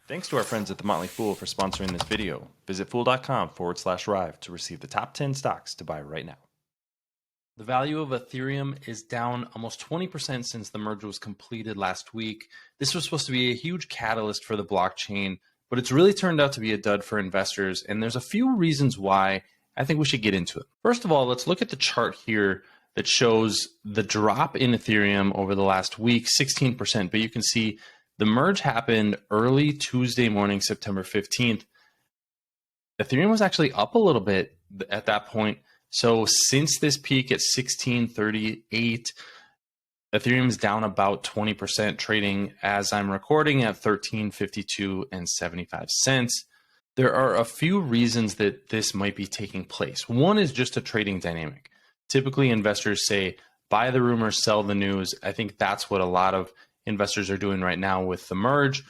Thanks to our friends at The Motley Fool for sponsoring this video. Visit fool.com/Rive to receive the top 10 stocks to buy right now. The value of Ethereum is down almost 20% since the merge was completed last week. This was supposed to be a huge catalyst for the blockchain, but it's really turned out to be a dud for investors, and there's a few reasons why I think we should get into it. First of all, let's look at the chart here that shows the drop in Ethereum over the last week, 16%, but you can see the merge happened early Tuesday morning, September 15th. Ethereum was actually up a little bit at that point. So since this peak at 1638, Ethereum is down about 20%, trading as I'm recording at 1352 and 75 cents. There are a few reasons that this might be taking place. One is just a trading dynamic. Typically, investors say, buy the rumor, sell the news. I think that's what a lot of investors are doing right now with the merge.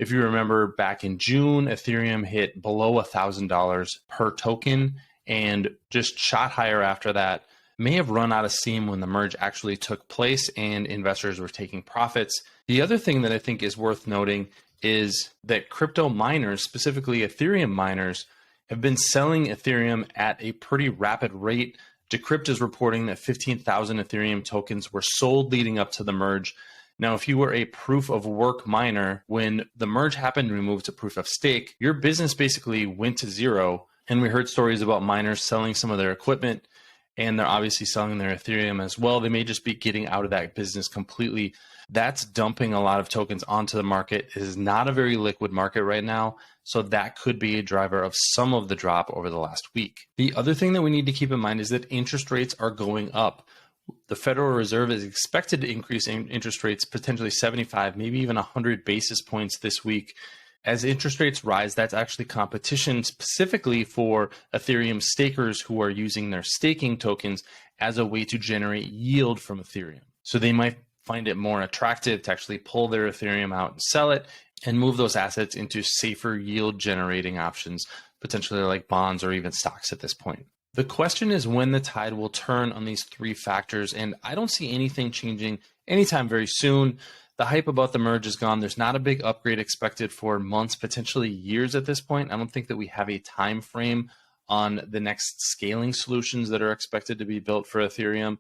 If you remember back in June, Ethereum hit below $1,000 per token and just shot higher after that. May have run out of steam when the merge actually took place and investors were taking profits. The other thing that I think is worth noting is that crypto miners, specifically Ethereum miners, have been selling Ethereum at a pretty rapid rate. Decrypt is reporting that 15,000 Ethereum tokens were sold leading up to the merge. Now, if you were a proof of work miner, when the merge happened and we moved to proof of stake, your business basically went to zero. And we heard stories about miners selling some of their equipment, and they're obviously selling their Ethereum as well. They may just be getting out of that business completely. That's dumping a lot of tokens onto the market. It is not a very liquid market right now, so that could be a driver of some of the drop over the last week. The other thing that we need to keep in mind is that interest rates are going up. The Federal Reserve is expected to increase interest rates potentially 75, maybe even 100 basis points this week. As interest rates rise, that's actually competition specifically for Ethereum stakers who are using their staking tokens as a way to generate yield from Ethereum. So they might find it more attractive to actually pull their Ethereum out and sell it and move those assets into safer yield generating options, potentially like bonds or even stocks at this point. The question is when the tide will turn on these three factors, and I don't see anything changing anytime very soon. The hype about the merge is gone. There's not a big upgrade expected for months, potentially years at this point. I don't think that we have a time frame on the next scaling solutions that are expected to be built for Ethereum.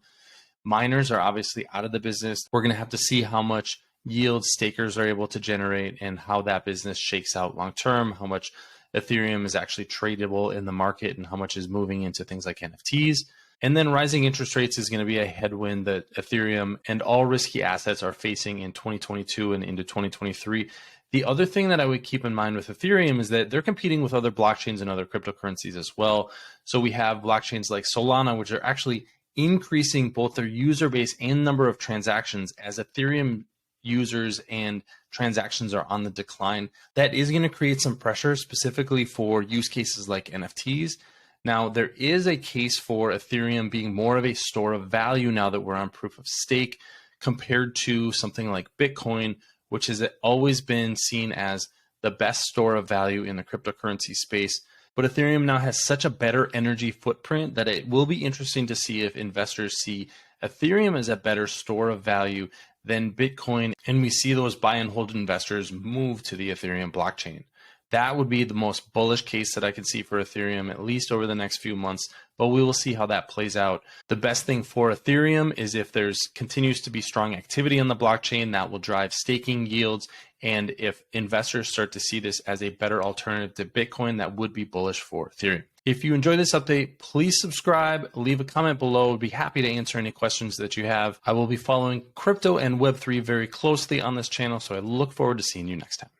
Miners are obviously out of the business. We're going to have to see how much yield stakers are able to generate and how that business shakes out long term, how much Ethereum is actually tradable in the market and how much is moving into things like NFTs. And then rising interest rates is going to be a headwind that Ethereum and all risky assets are facing in 2022 and into 2023. The other thing that I would keep in mind with Ethereum is that they're competing with other blockchains and other cryptocurrencies as well. So we have blockchains like Solana, which are actually increasing both their user base and number of transactions as Ethereum users and transactions are on the decline. That is going to create some pressure specifically for use cases like NFTs. Now, there is a case for Ethereum being more of a store of value now that we're on proof of stake compared to something like Bitcoin, which has always been seen as the best store of value in the cryptocurrency space. But Ethereum now has such a better energy footprint that it will be interesting to see if investors see Ethereum as a better store of value than Bitcoin, and we see those buy and hold investors move to the Ethereum blockchain. That would be the most bullish case that I could see for Ethereum, at least over the next few months, but we will see how that plays out. The best thing for Ethereum is if there's continues to be strong activity on the blockchain, that will drive staking yields. And if investors start to see this as a better alternative to Bitcoin, that would be bullish for Ethereum. If you enjoy this update, please subscribe, leave a comment below. I'd be happy to answer any questions that you have. I will be following crypto and Web3 very closely on this channel, so I look forward to seeing you next time.